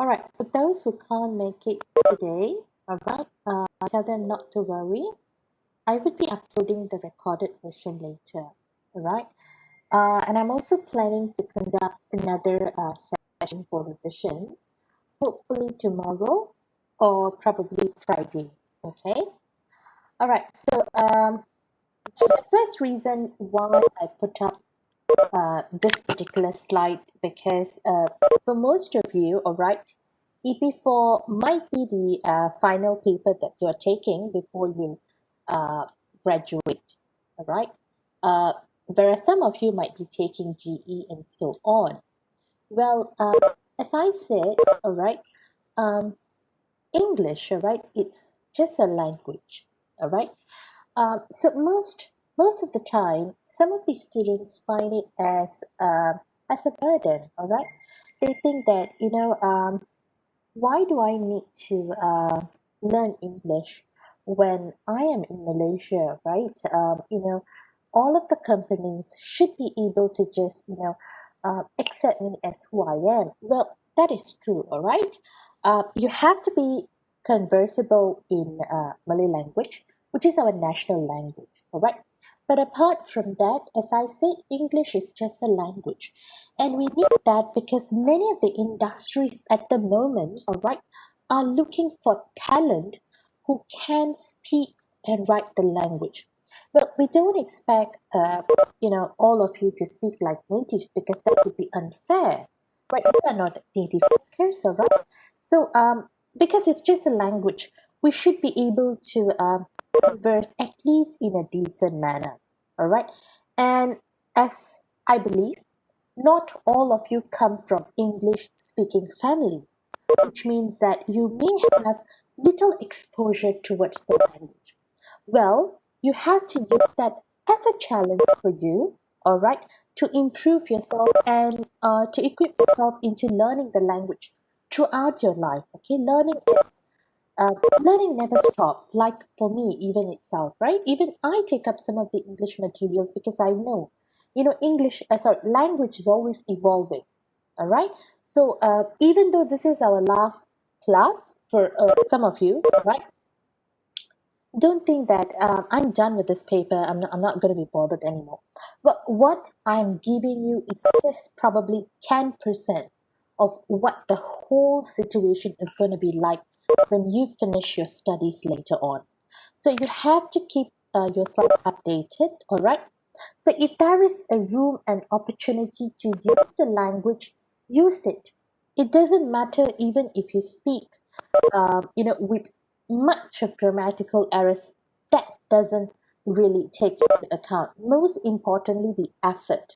All right, for those who can't make it today, all right, tell them not to worry. I would be uploading the recorded version later, all right? And I'm also planning to conduct another session for revision, hopefully tomorrow or probably Friday, okay? All right, so the first reason why I put up this particular slide because for most of you, all right, EP4 might be the final paper that you're taking before you uh, graduate, all right? Uh, there are some of you might be taking GE and so on. Well, as I said, all right, um, English, all right, it's just a language, all right? So most of the time, some of these students find it as a burden. All right, they think that why do I need to learn English when I am in Malaysia, right? All of the companies should be able to just accept me as who I am. Well, that is true. All right, you have to be conversable in Malay language, which is our national language. All right. But apart from that, as I said, English is just a language. And we need that because many of the industries at the moment, all right, are looking for talent who can speak and write the language. Well, we don't expect, all of you to speak like native because that would be unfair, right? We are not native speakers, all right? So, because it's just a language, we should be able to converse at least in a decent manner, all right? And as I believe, not all of you come from English speaking family, which means that you may have little exposure towards the language. Well, you have to use that as a challenge for you, all right, to improve yourself and to equip yourself into learning the language throughout your life. Okay, learning never stops. Like for me, even itself, right? Even I take up some of the English materials because I know, language is always evolving. All right. So even though this is our last class for some of you, right? Don't think that I'm done with this paper. I'm not going to be bothered anymore. But what I'm giving you is just probably 10% of what the whole situation is going to be like when you finish your studies later on. So you have to keep yourself updated, all right? So if there is a room and opportunity to use the language, use it. It doesn't matter even if you speak, with much of grammatical errors. That doesn't really take into account. Most importantly, the effort.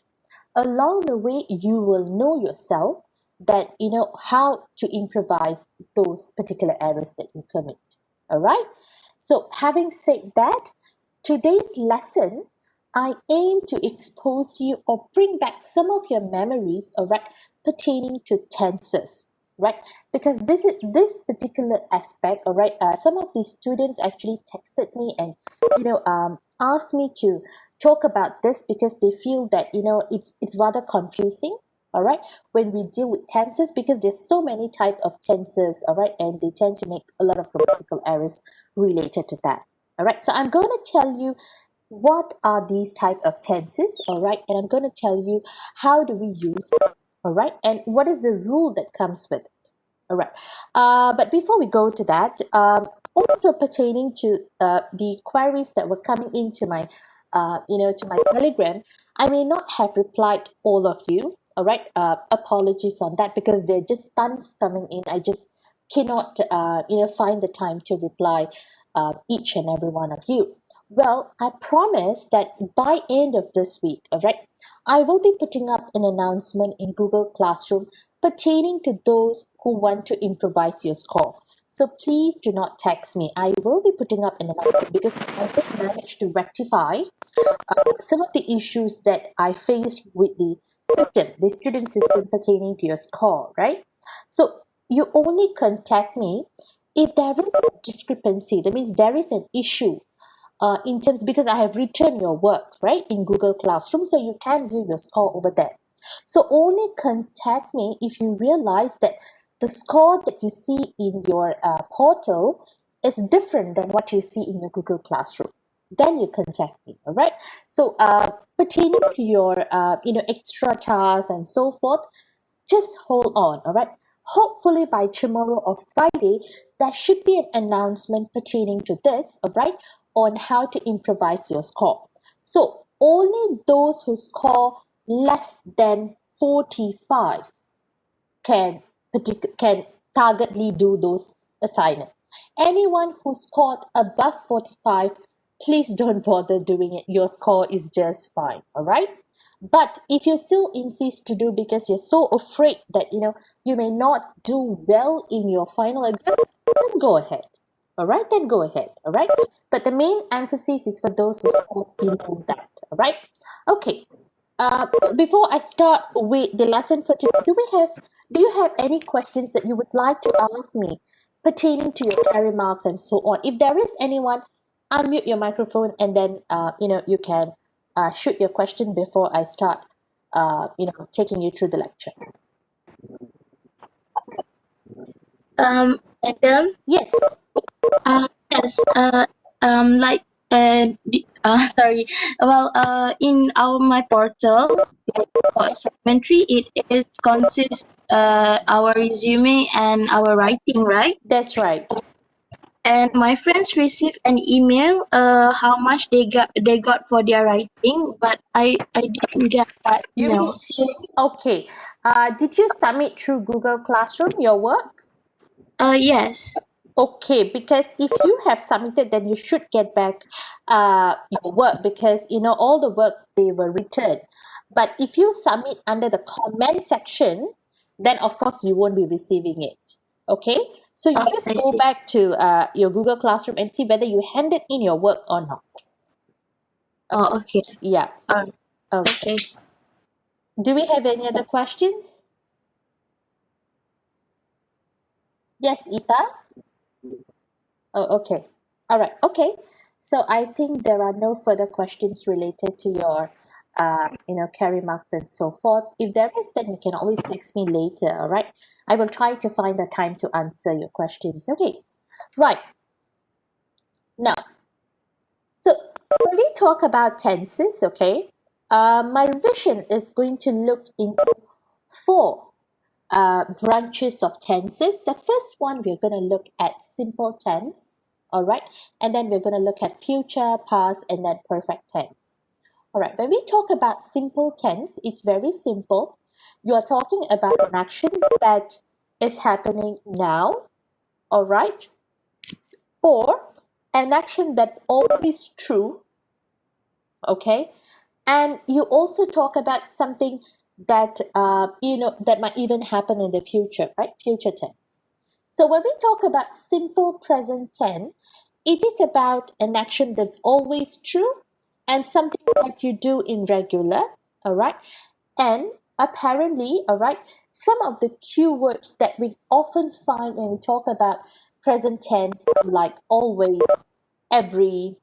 Along the way, you will know yourself that you know how to improvise those particular errors that you commit. All right. So, having said that, today's lesson, I aim to expose you or bring back some of your memories, all right, pertaining to tenses, right? Because this particular aspect, all right, some of these students actually texted me and asked me to talk about this because they feel that it's rather confusing, all right, when we deal with tenses because there's so many type of tenses, all right, and they tend to make a lot of grammatical errors related to that. All right, so I'm going to tell you what are these type of tenses, all right, and I'm going to tell you how do we use them, all right, and what is the rule that comes with it. All right, but before we go to that, also pertaining to the queries that were coming into my to my telegram, I may not have replied all of you, all right, apologies on that because there are just tons coming in. I just cannot find the time to reply each and every one of you. Well, I promise that by end of this week, all right, I will be putting up an announcement in Google Classroom pertaining to those who want to improvise your score. So please do not text me. I will be putting up an announcement because I just managed to rectify some of the issues that I faced with the system, the student system pertaining to your score, right? So you only contact me if there is a discrepancy. That means there is an issue in terms because I have written your work right in Google Classroom, so you can view your score over there. So only contact me if you realize that the score that you see in your portal is different than what you see in your Google Classroom, then you contact me, all right? So pertaining to your extra tasks and so forth, just hold on, all right? Hopefully by tomorrow or Friday, there should be an announcement pertaining to this, all right, on how to improvise your score. So only those who score less than 45 can targetly do those assignments. Anyone who scored above 45, please don't bother doing it. Your score is just fine, all right? But if you still insist to do because you're so afraid that you may not do well in your final exam, then go ahead. All right, then go ahead. All right, but the main emphasis is for those who score below that. All right, okay. So before I start with the lesson for today, do you have any questions that you would like to ask me pertaining to your carry marks and so on? If there is anyone, unmute your microphone and then you can shoot your question before I start taking you through the lecture. Madam, Yes. yes, like, sorry. Well, in my portal, like for supplementary, it is consists our resume and our writing, right? That's right. And my friends received an email, how much they got for their writing, but I didn't get that You mean, email. So, okay. Did you submit through Google Classroom your work? yes. Okay, because if you have submitted, then you should get back your work because all the works they were returned. But if you submit under the comment section, then of course you won't be receiving it. Okay, so you just I go see. back to your Google Classroom and see whether you handed in your work or not. Oh, okay. Yeah. Okay. Okay. Do we have any other questions? Yes, Ita? Oh, okay. All right. Okay. So I think there are no further questions related to your, carry marks and so forth. If there is, then you can always text me later. All right. I will try to find the time to answer your questions. Okay. Right. Now, so when we talk about tenses, okay, my revision is going to look into four branches of tenses. The first one, we're going to look at simple tense, all right, and then we're going to look at future, past, and then perfect tense. All right, when we talk about simple tense, it's very simple. You are talking about an action that is happening now, all right, or an action that's always true, okay, and you also talk about something that that might even happen in the future, right? Future tense. So when we talk about simple present tense, it is about an action that's always true and something that you do in regular, all right? And apparently, all right, some of the keywords that we often find when we talk about present tense are like always, every,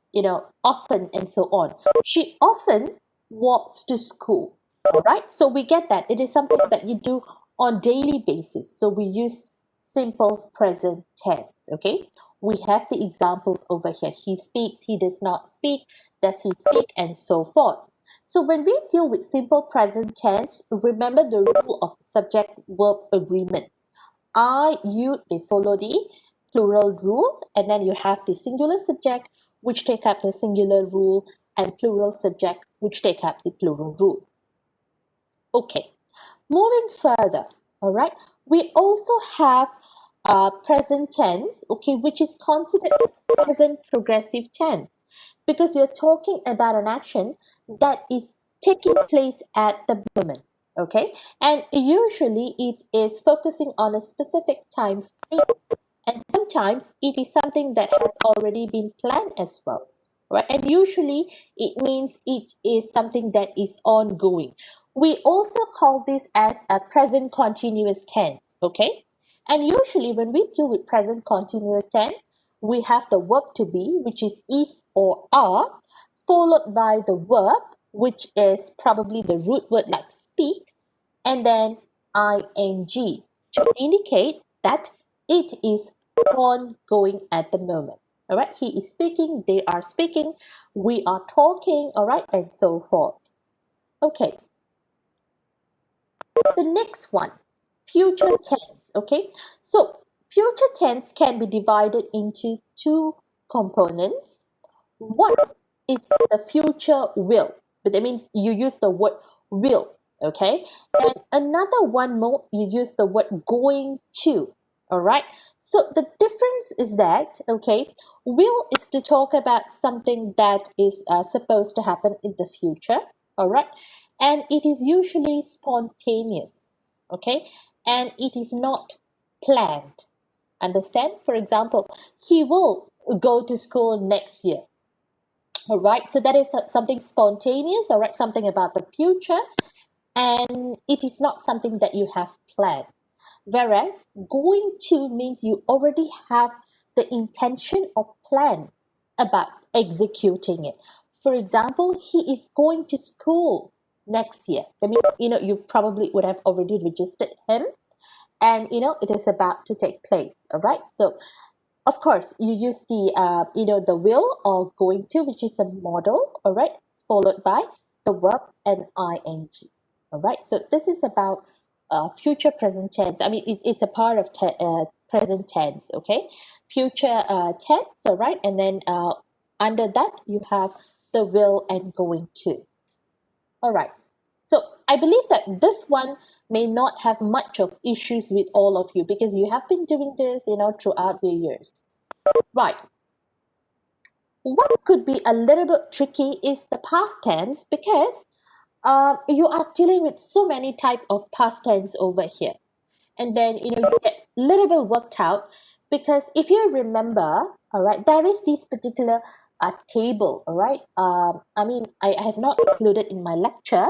often, and so on. She often walks to school. All right. So we get that. It is something that you do on daily basis. So we use simple present tense. Okay. We have the examples over here. He speaks, he does not speak, does he speak, and so forth. So when we deal with simple present tense, remember the rule of subject verb agreement. I, you, they follow the plural rule, and then you have the singular subject which take up the singular rule and plural subject which take up the plural rule. Okay, moving further, all right, we also have present tense, okay, which is considered as present progressive tense because you're talking about an action that is taking place at the moment, okay, and usually it is focusing on a specific time frame, and sometimes it is something that has already been planned as well, right? And usually it means it is something that is ongoing. We also call this as a present continuous tense, okay? And usually when we deal with present continuous tense, we have the verb to be, which is or are, followed by the verb, which is probably the root word like speak, and then ing to indicate that it is ongoing at the moment. All right, he is speaking, they are speaking, we are talking, all right, and so forth. Okay, the next one, future tense. Okay, so future tense can be divided into two components. One is the future will, but that means you use the word will, okay? And another one more, you use the word going to, all right? So the difference is that, okay, will is to talk about something that is supposed to happen in the future, all right? And it is usually spontaneous, okay? And it is not planned. Understand? For example, he will go to school next year. All right, so that is something spontaneous, all right, something about the future, and it is not something that you have planned. Whereas going to means you already have the intention or plan about executing it. For example, he is going to school next year. That means, you probably would have already registered him, and it is about to take place. All right, so of course, you use the will or going to, which is a modal, all right, followed by the verb and ing. All right, so this is about future present tense. I mean, it's a part of present tense, okay? Future tense, all right, and then under that you have the will and going to. All right. So I believe that this one may not have much of issues with all of you because you have been doing this, throughout the years. Right. What could be a little bit tricky is the past tense because you are dealing with so many type of past tense over here. And then you get a little bit worked out because if you remember, all right, there is this particular table, all right. I mean, I have not included in my lecture,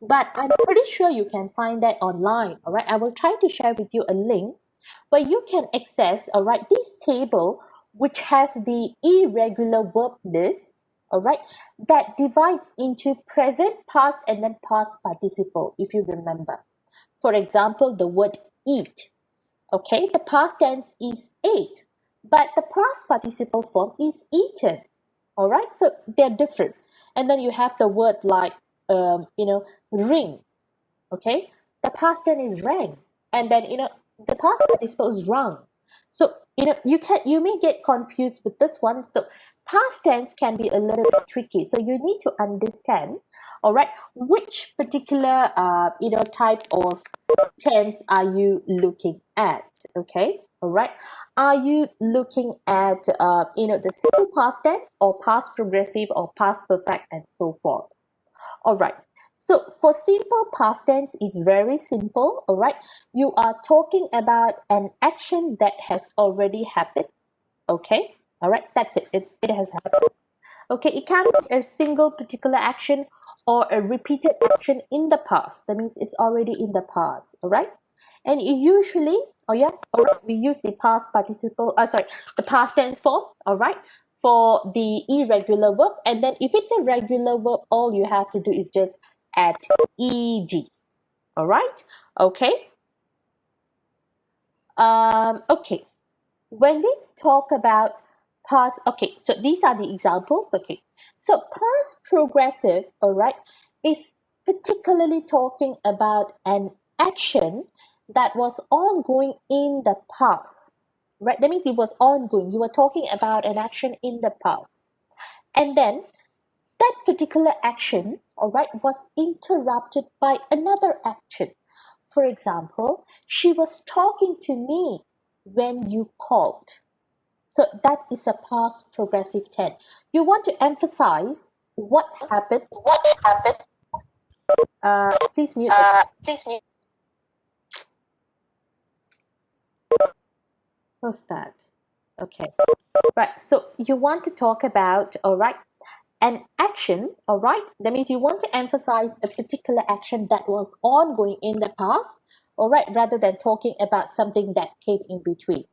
but I'm pretty sure you can find that online. All right, I will try to share with you a link where you can access, all right, this table which has the irregular verb list, all right, that divides into present, past, and then past participle, if you remember. For example, the word eat. Okay, the past tense is ate, but the past participle form is eaten. All right, so they're different. And then you have the word like, ring. Okay, the past tense is rang, and then the past participle is rung. So you may get confused with this one. So past tense can be a little bit tricky. So you need to understand, all right, which particular type of tense are you looking at? Okay, all right. Are you looking at the simple past tense or past progressive or past perfect and so forth? All right. So for simple past tense is very simple, all right? You are talking about an action that has already happened, okay? All right, that's it. It has happened. Okay, it can be a single particular action or a repeated action in the past. That means it's already in the past, all right? And usually, all right, we use the past participle, the past tense form, all right, for the irregular verb. And then if it's a regular verb, all you have to do is just add ed, all right? Okay. Okay. When we talk about past, okay, so these are the examples, okay. So past progressive, all right, is particularly talking about an action that was ongoing in the past, right? That means it was ongoing. You were talking about an action in the past. And then that particular action, all right, was interrupted by another action. For example, she was talking to me when you called. So that is a past progressive tense. You want to emphasize what happened. Please mute. What's that? Okay. Right. So you want to talk about, all right, an action, all right? That means you want to emphasize a particular action that was ongoing in the past, all right, rather than talking about something that came in between.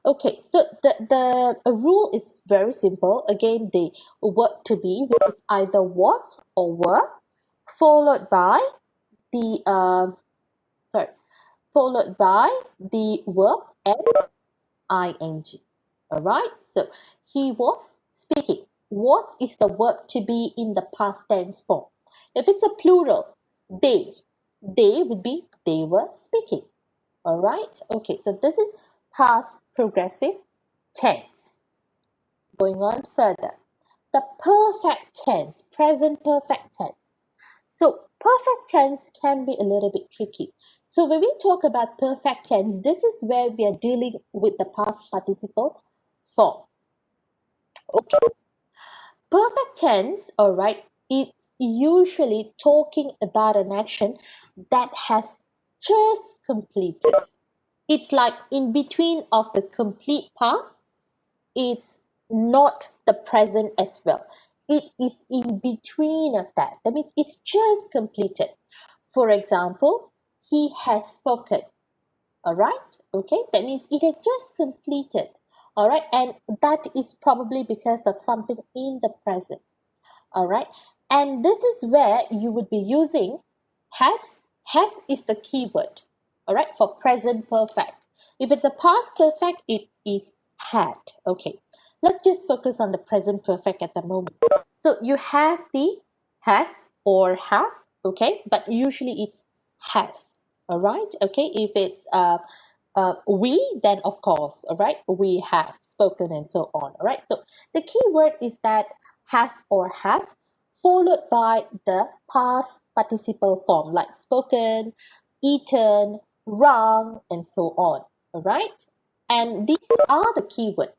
Okay, so the rule is very simple. Again, the verb to be, which is either was or were, followed by the followed by the verb and ing. All right, so he was speaking. Was is the verb to be in the past tense form. If it's a plural, they would be they were speaking. All right, okay, so this is past progressive tense. Going on further, the perfect tense, present perfect tense. So perfect tense can be a little bit tricky. So when we talk about perfect tense, this is where we are dealing with the past participle form. Okay. Perfect tense, all right, it's usually talking about an action that has just completed. It's like in between of the complete past. It's not the present as well. It is in between of that. That means it's just completed. For example, he has spoken. All right. Okay. That means it has just completed. All right. And that is probably because of something in the present. All right. And this is where you would be using has. Has is the keyword. All right. For present perfect. If it's a past perfect, it is had. Okay. Let's just focus on the present perfect at the moment. So you have the has or have. Okay. But usually it's has. All right. Okay. If it's we, then of course, all right, we have spoken and so on. All right. So the key word is that has or have, followed by the past participle form like spoken, eaten, rung, and so on. All right. And these are the keywords.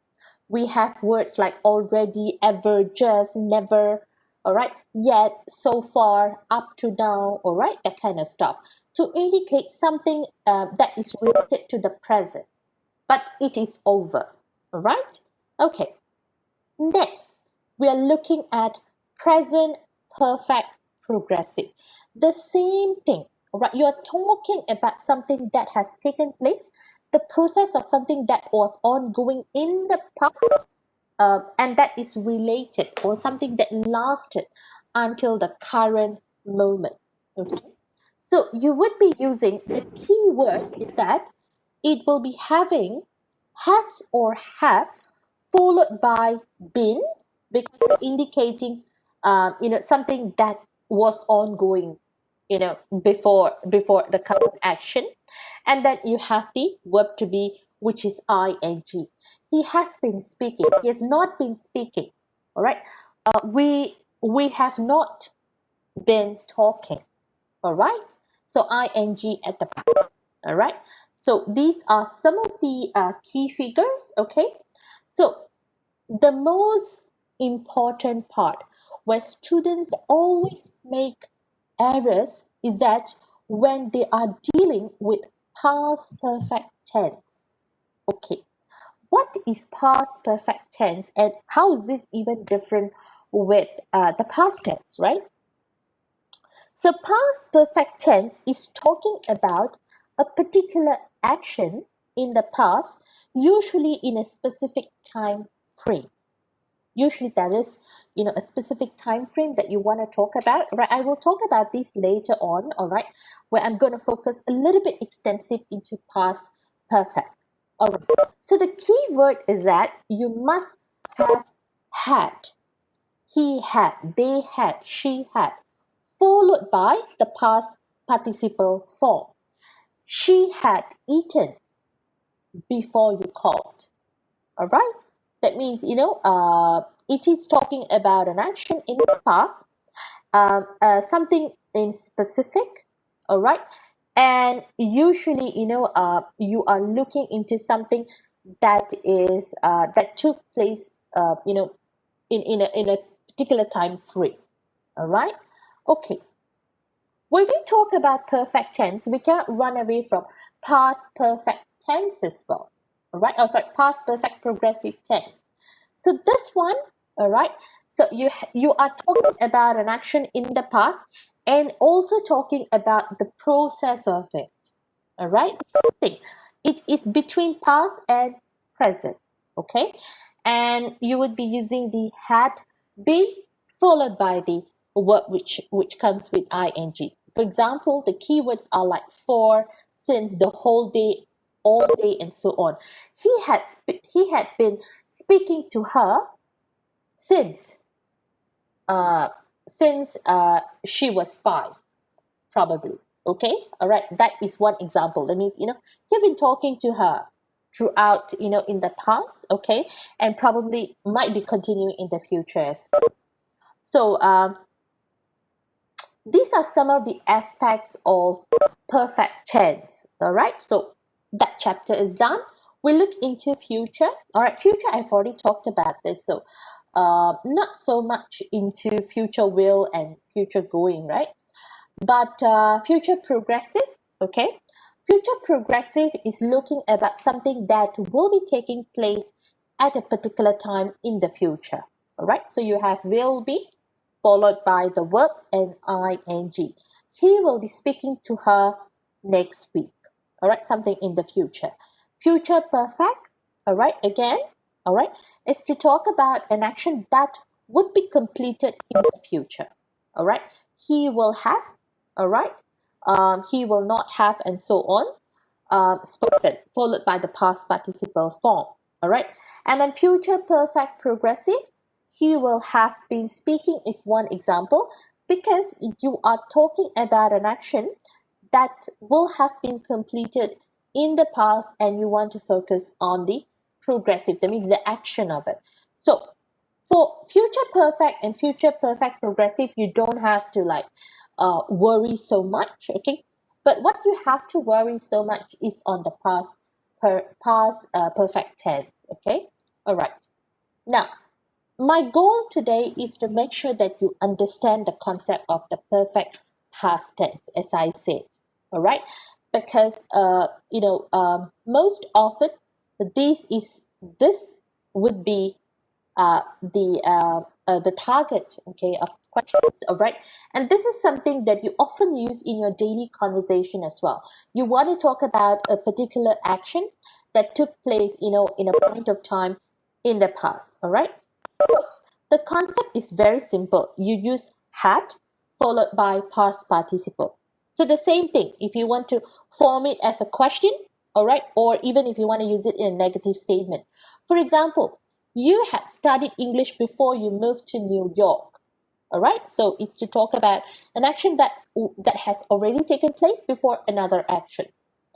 We have words like already, ever, just, never, all right, yet, so far, up to now, all right, that kind of stuff to indicate something that is related to the present, but it is over, all right? Okay, next, we are looking at present perfect progressive. The same thing, all right? You are talking about something that has taken place, the process of something that was ongoing in the past, and that is related or something that lasted until the current moment. Okay, so you would be using the key word is that it will be having has or have followed by been, because we're indicating something that was ongoing before the current action. And then you have the verb to be, which is ing. He has been speaking. He has not been speaking. All right. We have not been talking. All right. So ing at the back. All right. So these are some of the key figures. Okay. So the most important part where students always make errors is that when they are dealing with past perfect tense. Okay, what is past perfect tense and how is this even different with the past tense, right? So past perfect tense is talking about a particular action in the past, usually in a specific time frame. Usually there is a specific time frame that you want to talk about, right? I will talk about this later on, all right, where I'm going to focus a little bit extensive into past perfect. All right, so the key word is that you must have had. He had, they had, she had, followed by the past participle form. She had eaten before you called. All right, that means it is talking about an action in the past, something in specific. All right, and usually you are looking into something that is that took place in a particular time frame. All right, okay. When we talk about perfect tense, we can't run away from past perfect tense as well. All right. Oh, sorry, past perfect progressive tense. So this one, all right. So you are talking about an action in the past and also talking about the process of it. All right. Same thing. It is between past and present. Okay. And you would be using the had been followed by the verb which comes with ing. For example, the keywords are like for, since, the whole day, all day and so on. He had been speaking to her since she was 5, probably. Okay, all right, that is one example. That means, you've been talking to her throughout, in the past, okay, and probably might be continuing in the future as well. So these are some of the aspects of perfect tense. All right, so that chapter is done. We look into future. All right, future, I've already talked about this, so not so much into future will and future going, right? But future progressive, okay? Future progressive is looking about something that will be taking place at a particular time in the future. All right, so you have will be followed by the verb and ing. He will be speaking to her next week. All right, something in the future. Future perfect, all right, again, all right, is to talk about an action that would be completed in the future. All right, he will have, all right, he will not have, and so on, spoken, followed by the past participle form. All right, and then future perfect progressive, he will have been speaking is one example, because you are talking about an action that will have been completed in the past and you want to focus on the progressive, that means the action of it. So for future perfect and future perfect progressive, you don't have to worry so much, okay? But what you have to worry so much is on the past perfect tense, okay? All right. Now, my goal today is to make sure that you understand the concept of the perfect past tense, as I said. All right, because most often this would be the target, okay, of questions. All right, and this is something that you often use in your daily conversation as well. You want to talk about a particular action that took place, in a point of time in the past. All right, so the concept is very simple. You use had followed by past participle. So the same thing, if you want to form it as a question, all right, or even if you want to use it in a negative statement. For example, you had studied English before you moved to New York. All right, so it's to talk about an action that has already taken place before another action.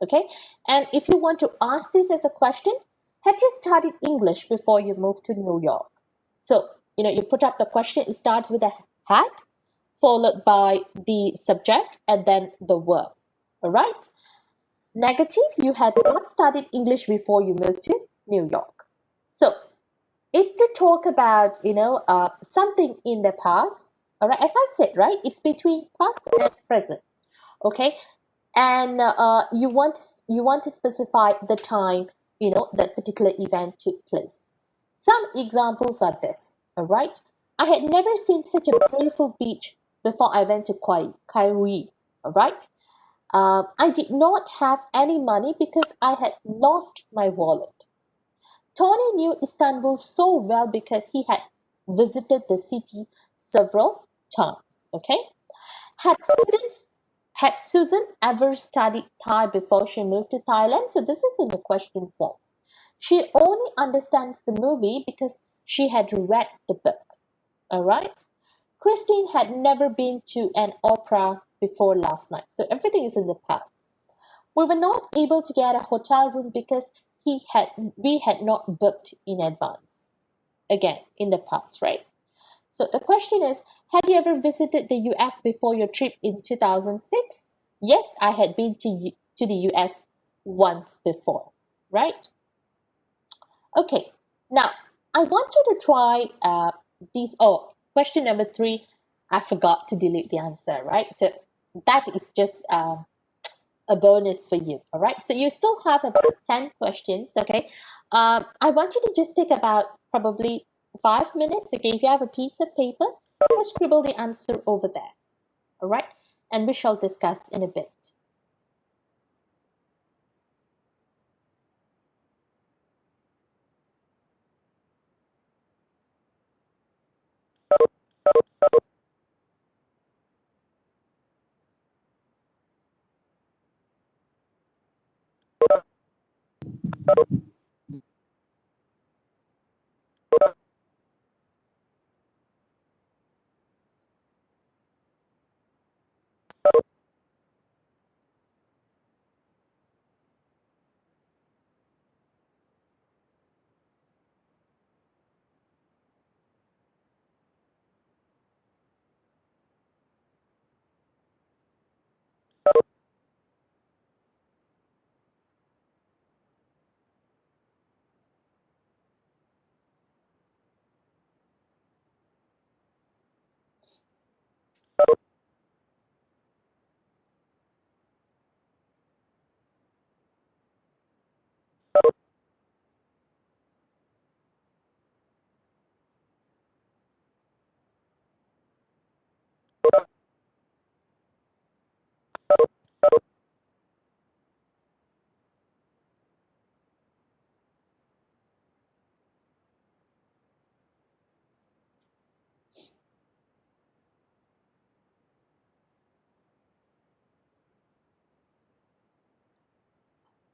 Okay, and if you want to ask this as a question, had you studied English before you moved to New York? So, you put up the question, it starts with a had, followed by the subject, and then the verb. All right? Negative, you had not studied English before you moved to New York. So, it's to talk about, something in the past. All right? As I said, right? It's between past and present. Okay? And you want to specify the time, that particular event took place. Some examples are this, all right? I had never seen such a beautiful beach before I went to Kauai, all right? I did not have any money because I had lost my wallet. Tony knew Istanbul so well because he had visited the city several times, okay? Had Susan ever studied Thai before she moved to Thailand? So this is in the question form. She only understands the movie because she had read the book. All right? Christine had never been to an opera before last night. So everything is in the past. We were not able to get a hotel room because we had not booked in advance. Again, in the past, right? So the question is, had you ever visited the US before your trip in 2006? Yes, I had been to the US once before, right? Okay, now I want you to try these. Oh, question number 3, I forgot to delete the answer, right? So that is just a bonus for you, all right? So you still have about 10 questions, okay? I want you to just take about probably 5 minutes, okay? If you have a piece of paper, just scribble the answer over there, all right? And we shall discuss in a bit.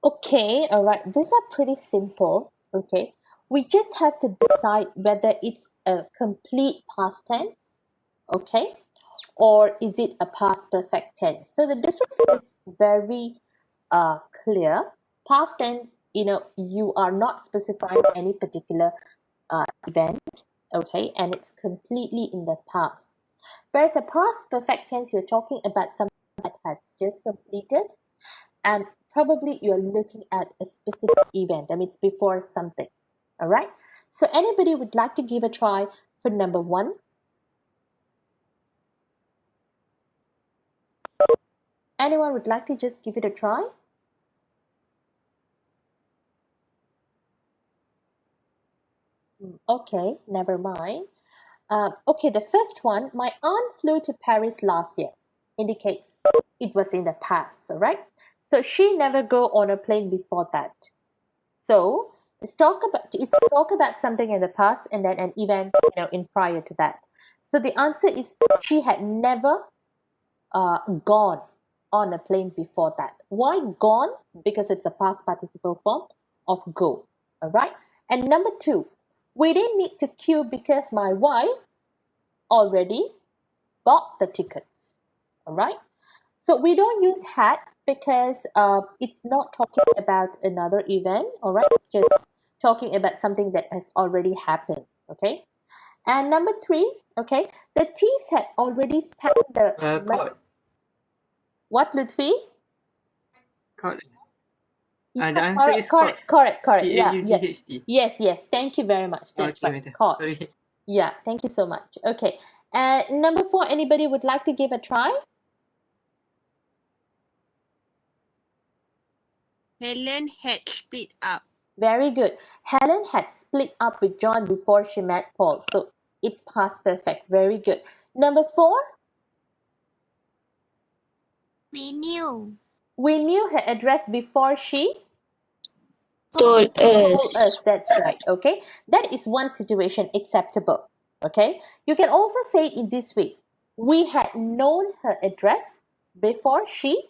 Okay, all right. These are pretty simple. Okay, we just have to decide whether it's a complete past tense, okay, or is it a past perfect tense. So the difference is very clear. Past tense, you are not specifying any particular event, okay, and it's completely in the past. Whereas a past perfect tense, you're talking about something that has just completed, and probably you're looking at a specific event. I mean, it's before something. All right. So anybody would like to give a try for number one? Anyone would like to just give it a try? Okay, never mind. Okay, the first one, my aunt flew to Paris last year, indicates it was in the past, all right? So she never go on a plane before that. So it's talk about something in the past and then an event, in prior to that. So the answer is she had never gone on a plane before that. Why gone? Because it's a past participle form of go. All right. And number two, we didn't need to queue because my wife already bought the tickets. All right. So we don't use had because it's not talking about another event. All right. It's just talking about something that has already happened. Okay. And number three, okay, the thieves had already spent the Caught. what, Lutfi? Caught. Yeah, The answer correct, is caught. correct, correct, correct. Yeah, yeah. CAUGHT. Yes, yes. Thank you very much. That's Okay, right. madam. Caught. Sorry. Yeah, thank you so much. Okay. And number four, anybody would like to give a try? Helen had split up. Very good. Helen had split up with John before she met Paul. So it's past perfect. Very good. Number four, We knew. we knew her address before she Told told us. us. That's right. Okay. That is one situation acceptable. Okay. You can also say it in this way. We had known her address before she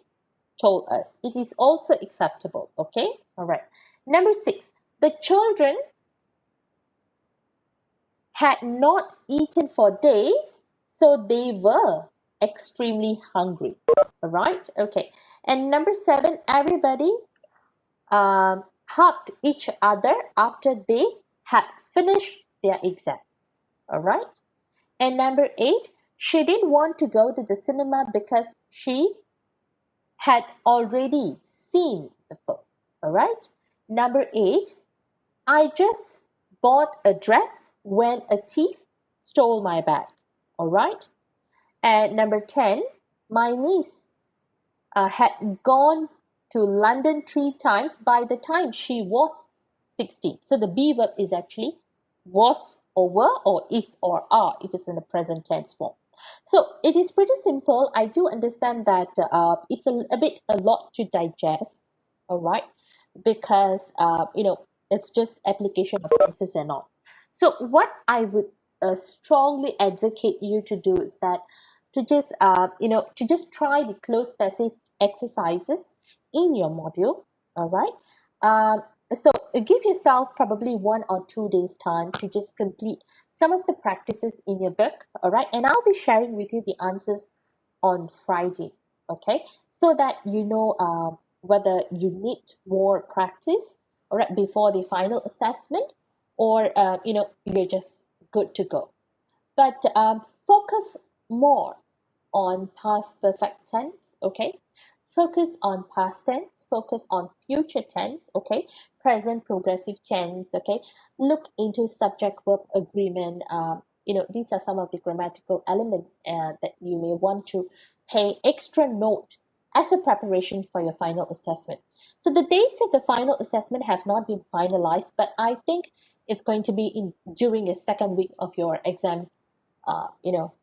told us. It is also acceptable. Okay. All right. Number six. The children had not eaten for days, so they were extremely hungry. All right. Okay. And number seven. Everybody hugged each other after they had finished their exams. All right. And number eight, she didn't want to go to the cinema because she had already seen the film. All right. Number eight, I just bought a dress when a thief stole my bag. All right. And number 10, my niece had gone to London 3 times by the time she was 16. So the be verb is actually was or were or is or are if it's in the present tense form. So it is pretty simple. I do understand that it's a lot to digest, all right, because it's just application of tenses and all. So what I would strongly advocate you to do is that to just try the closed passage exercises in your module. All right. So give yourself probably 1 or 2 days time to just complete some of the practices in your book, all right? And I'll be sharing with you the answers on Friday, okay? So that you know whether you need more practice, all right, before the final assessment, or you're just good to go. But focus more on past perfect tense, okay? Focus on past tense, focus on future tense, okay? Present progressive tense, okay? Look into subject verb agreement. These are some of the grammatical elements that you may want to pay extra note as a preparation for your final assessment. So the dates of the final assessment have not been finalized, but I think it's going to be in during the second week of your exam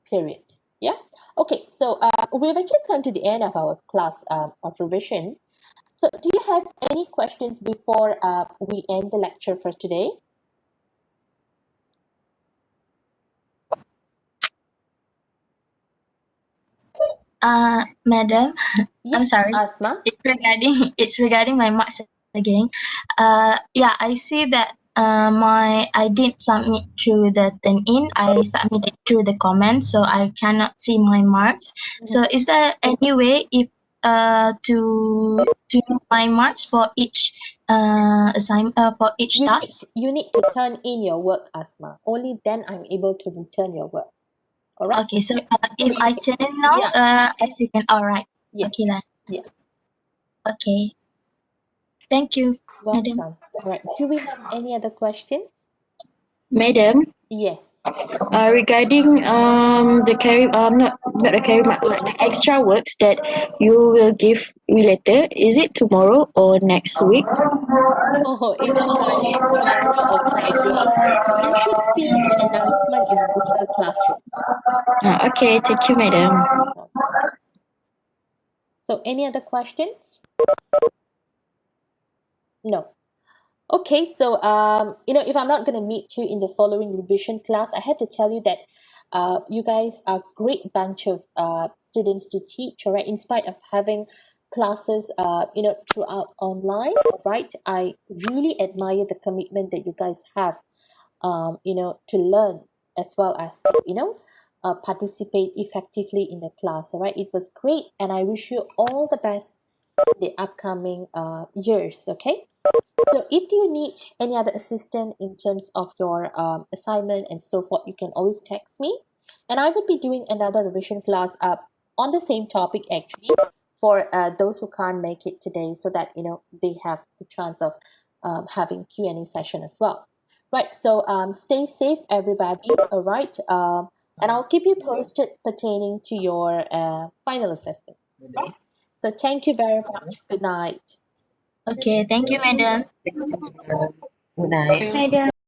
period. Yeah. Okay. So we've actually come to the end of our class of revision. So do you have any questions before we end the lecture for today? Madam, I'm Yes, sorry. Asma. It's regarding my marks again. Yeah, I see that I did submit through the turn-in. I submitted through the comments, so I cannot see my marks. So is there any way if to know my marks for each assignment for each task? You need to turn in your work, Asma. Only then I'm able to return your work. All right. Okay, so So if I turn in now, yeah. I see can. All right. Yes. Okay then. Yeah. Okay. Thank you, madam. Welcome. All right. Do we have any other questions? Madam, Yes. regarding the carry not the carry mark, like the extra works that you will give me later, is it tomorrow or next week? Oh, it's either tomorrow or Friday. You should see the announcement in Google Classroom. Okay, thank you, madam. So, any other questions? No. Okay, so if I'm not going to meet you in the following revision class, I have to tell you that you guys are a great bunch of students to teach, all right? In spite of having classes, throughout online, all right? I really admire the commitment that you guys have, to learn as well as to, participate effectively in the class, all right? It was great, and I wish you all the best in the upcoming years, okay? So if you need any other assistance in terms of your assignment and so forth, you can always text me. And I would be doing another revision class on the same topic actually for those who can't make it today, so that they have the chance of having Q&A session as well. Right, so stay safe everybody, all right? And I'll keep you posted pertaining to your final assessment. Right? So thank you very much. Good night. Okay, thank you, madam. Good night. Madam.